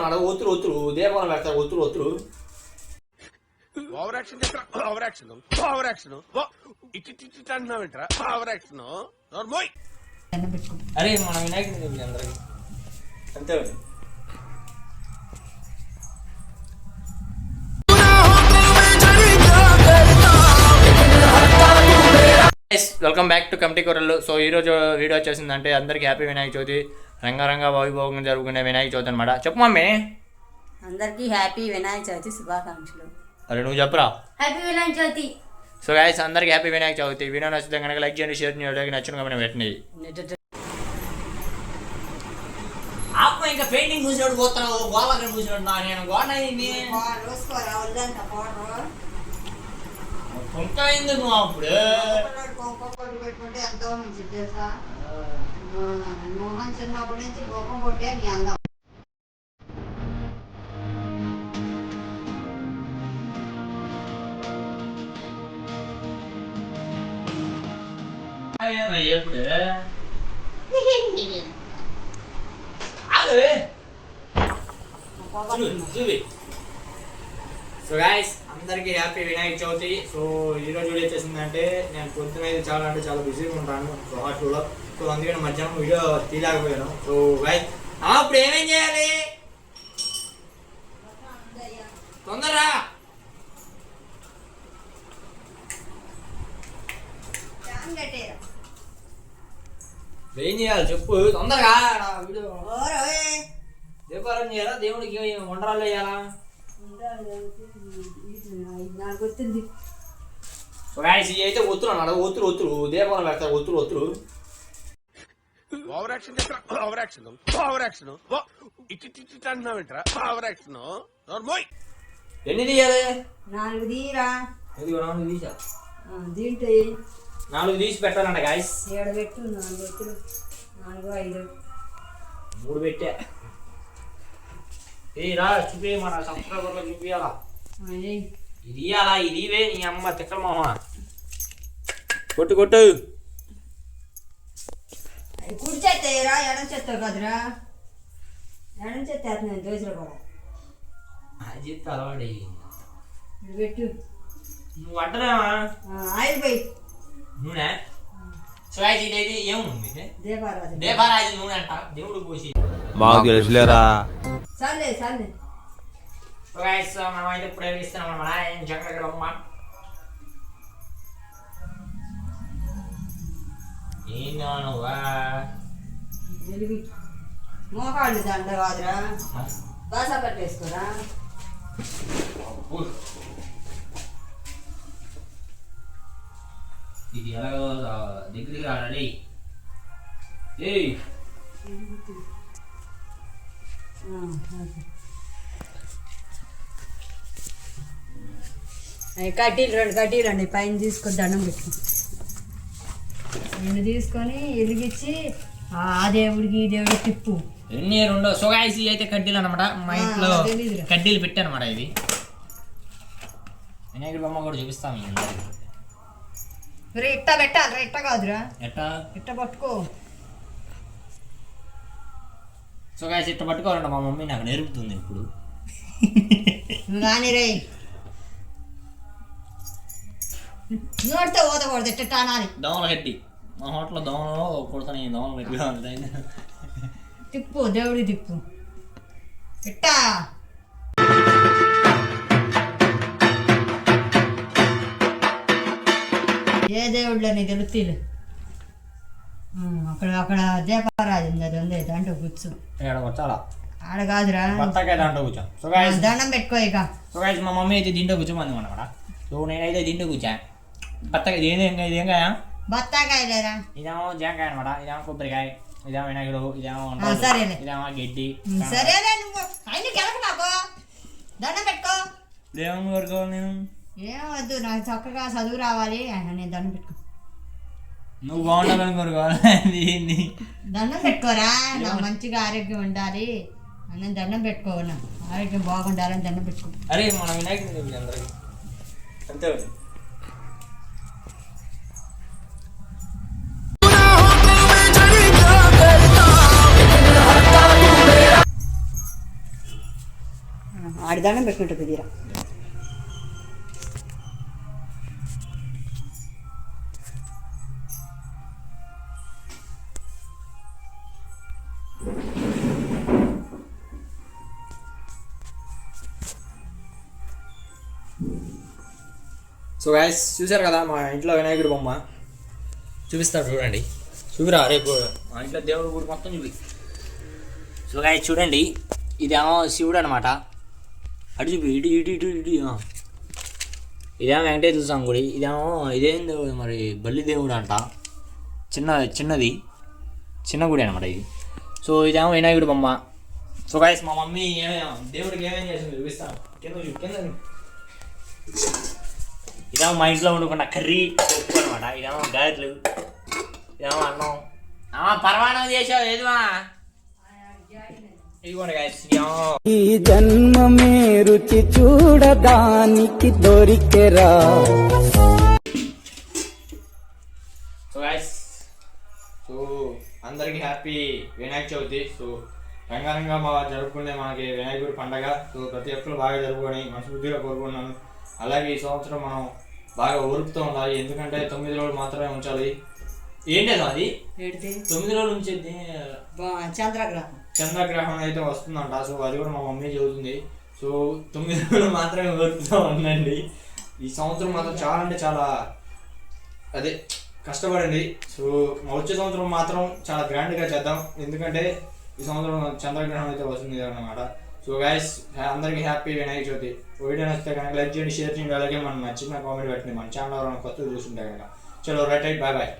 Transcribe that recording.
అన్నాడు ఒత్తురు దీపాలు పెడతారు ఒత్తురు ఓవర్ యాక్షన్ ఓవర్ యాక్షన్ ఇటు అంటున్నావేంట్రా ఓవర్ యాక్షన్ అరే మన వినాయకుడిని అందరికి అంతే వెల్కమ్ బ్యాక్ టు కమిటీ కూరలు. సో ఈరోజు వీడియో వచ్చేసిందంటే అందరికీ హ్యాపీ వినాయక చవితి. రంగారంగా వైభవంగా జరుగుకునే వినాయక చవితి అనమాట. చెప్పు మమ్మీ. అందరికీ హ్యాపీ వినాయక చవితి శుభాకాంక్షలు. అరే నువ్వు చెప్పురా. Happy Vinayaka Chavithi. So guys అందరికీ హ్యాపీ వినాయక చవితి. వీడియో నచ్చితే కనుక లైక్ చేయండి, షేర్ చేయండి, నచ్చిన కమెంట్ పెట్టండి. ఇంకా పెయింటింగ్ చూసినట్టు పోతున్నావు, గోళ చూసినట్టు నేను గోడ అయింది నువ్వు అప్పుడు పెట్టుకుంటే ఎంతో మంచిది తెలుసా. మోహన్ చిన్నప్పటి నుంచి కోపం కొట్టే నీ అందం. సో గైస్ అందరికీ హ్యాపీ వినాయక చవితి. సో ఈరోజు వీడియో వచ్చేసిందంటే నేను పొద్దున అయితే చాలా బిజీగా ఉంటాను హాస్టల్లో. సో అందుకని మధ్యాహ్నం వీడియో తీయలేకపోయాను. సో గైస్ ఇప్పుడు ఏమేం చేయాలి తొందరరా ఏం చేయాలి చెప్పు తొందరగా. వీడియో దీపారం చేయాలా, దేవుడికి వంటరాలు వేయాలా. ఇది అయితే ఒత్తురు ఒత్తురు దీపాలు పెడతారు ఒత్తురు ఓవర్ యాక్షన్ ఇటు అంటున్నావేంట్రా ఓవర్ యాక్షన్ ఎన్ని తీయాలి? 4 తీరా. 4 తీసా. దీంట్లో 4 తీసి పెట్టాలంట గాయస్. 7 పెట్టు. 4 పెట్టు. 4 5 3 పెట్టా. రా చూపి మన సబ్స్క్రైబర్లో చూపియాలా. ఇది ఇయ్యాలా ఇదివే నీ అమ్మ తిక్కల మామ. కొట్టు కుడి చేత్తేరా ఎడం చేస్తావు కదరా. ఎడం చేస్తే నేను దోశలు కూడా అది చెప్తే అలవాడి పెట్టు. నువ్వు అంటలేమా ఆయిల్ పోయి నూనె. సో ఇదైతే ఏముంది దేవారాజు నూనె అంట దేవుడు పోసి మాకు తెలుసులేరా. సర్లే సో గైస్ మనం అయితే ఇప్పుడు ఇస్తున్నాం అన్నమాట. ఏం జంగ మోకాళ్ళు దండ కాదురా, బాసా పట్టేసుకోరా. ఇది ఎలాగో దగ్గరికి ఆడాలి. కడ్డీలు 2 కడ్డీలు అండి పైన తీసుకొని దండం పెట్టు. 2 తీసుకొని వెలిగించి ఆ దేవుడికి ఈ దేవుడికి తిప్పు. ఎన్ని 2 సొగాయిసి అయితే కడ్డీలు అనమాట. మా ఇంట్లో కడ్డీలు పెట్టానమాట. ఇది వినాయకుడి బొమ్మ కూడా చూపిస్తాం. ఇట్ట పెట్టాలి. ఇట్ట కాదురా, ఇట్ట పట్టుకో. సొగాయిసి ఇట్ట పట్టుకోవాలంట. మా మమ్మీ నాకు నేర్పుతుంది ఇప్పుడు. కానీ రే నోటితో ఓదకూడదు. ఇట్ట టానాలి. దోమలు కట్టి మా హోటల్లో దోమలు కొడతాను. దోమలు పెట్టి తిప్పు దేవుడి తిప్పు. ఇట్టా ఏ దేవుళ్ళో నీ తెలుస్తీలు. అక్కడ దీపారాజు ఉంది, అది ఉంది. దాంట్లో కూర్చో. కూర్చోాలా? ఆడ కాదురా, దాంట్లో కూర్చో. దండం పెట్టుకో. ఇక మా మమ్మీ అయితే దీంట్లో కూర్చోమంది అనమాట. సో నేనైతే దీంట్లో కూర్చా. బత్తాకాయ ఇదేం కాయ? బత్తాకాయ లేరా, ఇదేమో జాంకాయ అనమాట. ఇదేమో కొబ్బరికాయ, ఇదేమో వినాయకుడు, ఇదేమో ఇదేమో గడ్డి. సరేలే నువ్వు అన్ని గెలక నాకు దండం పెట్టుకో. దేవుని కోరుకోవాలి నేను. ఏమవద్దు, నాకు చక్కగా చదువు రావాలి. నేను దండం పెట్టుకో. నువ్వు బాగుండాలని కోరుకోవాలి. దండం పెట్టుకోరా, నాకు మంచిగా ఆరోగ్యం ఉండాలి. నేను దండం పెట్టుకోను, ఆరోగ్యం బాగుండాలని దండం పెట్టుకో. అరే మన వినాయకుడిని అందరికి అంతే. ఆడి దండం పెట్టుకుంటా కుదిరా. సో గైస్ చూసారు కదా మా ఇంట్లో వినాయకుడి బొమ్మ చూపిస్తారు చూడండి. చూపిరా రేపు మా ఇంట్లో దేవుడి గుడి మొత్తం చూపి. సో గైస్ చూడండి, ఇదేమో శివుడు అనమాట. అటు చూపి, ఇటు ఇటు ఇటు ఇటు. ఇదేమో వెంకటేశ్వర స్వామి గుడి. ఇదేం దేవుడు మరి, బల్లి దేవుడు అంట. చిన్నది చిన్న గుడి అనమాట ఇది. సో ఇదేమో వినాయకుడి బొమ్మ. సో గైస్ మా మమ్మీ దేవుడికి ఏమేమి చేసింది చూపిస్తాను. కింద ఇదేమో మా ఇంట్లో వండుకున్న కర్రీ ఉప్పు అనమాట. ఇదేమో గారెలు, ఇదేమో అన్నం. పరమాణం చేసావు ఏదిమా. ఇదిగోండి గైస్, ఈ జన్మమే రుచి చూడడానికి దొరికెరా. సో గైస్, సో అందరికీ హ్యాపీ వినాయక చవితి. సో రంగారంగా జరుపుకునే మనకి వినాయకుడి పండగ. సో ప్రతి ఒక్కరు బాగా జరుపుకొని మనస్ఫూర్తిగా కోరుకున్నాను. అలాగే ఈ సంవత్సరం మనం బాగా ఓర్పుతూ ఉండాలి, ఎందుకంటే 9 రోజులు మాత్రమే ఉంచాలి. ఏంటది అది 9 రోజులు ఉంచేది చంద్రగ్రహణం అయితే వస్తుందంట. సో అది కూడా మా మమ్మీ చెబుతుంది. సో 9 రోజులు మాత్రమే ఓర్పుతూ ఉండండి. ఈ సంవత్సరం మాత్రం చాలా అంటే చాలా అదే కష్టపడండి. సో వచ్చే సంవత్సరం మాత్రం చాలా గ్రాండ్గా చేద్దాం, ఎందుకంటే ఈ సంవత్సరం చంద్రగ్రహణం అయితే వస్తుంది అన్నమాట. సో గైస్ అందరికీ హ్యాపీ వినాయక చవితి. వీడియో నచ్చితే కనుక లైక్ చేయండి, షేర్ చేయండి. అలాగే మనం నచ్చిన కామెంట్ పెట్టండి. మన ఛానల్ ఎవరైనా కొత్తగా చూస్తుంటే కనుక. చలో రైట్ బాయ్ బాయ్.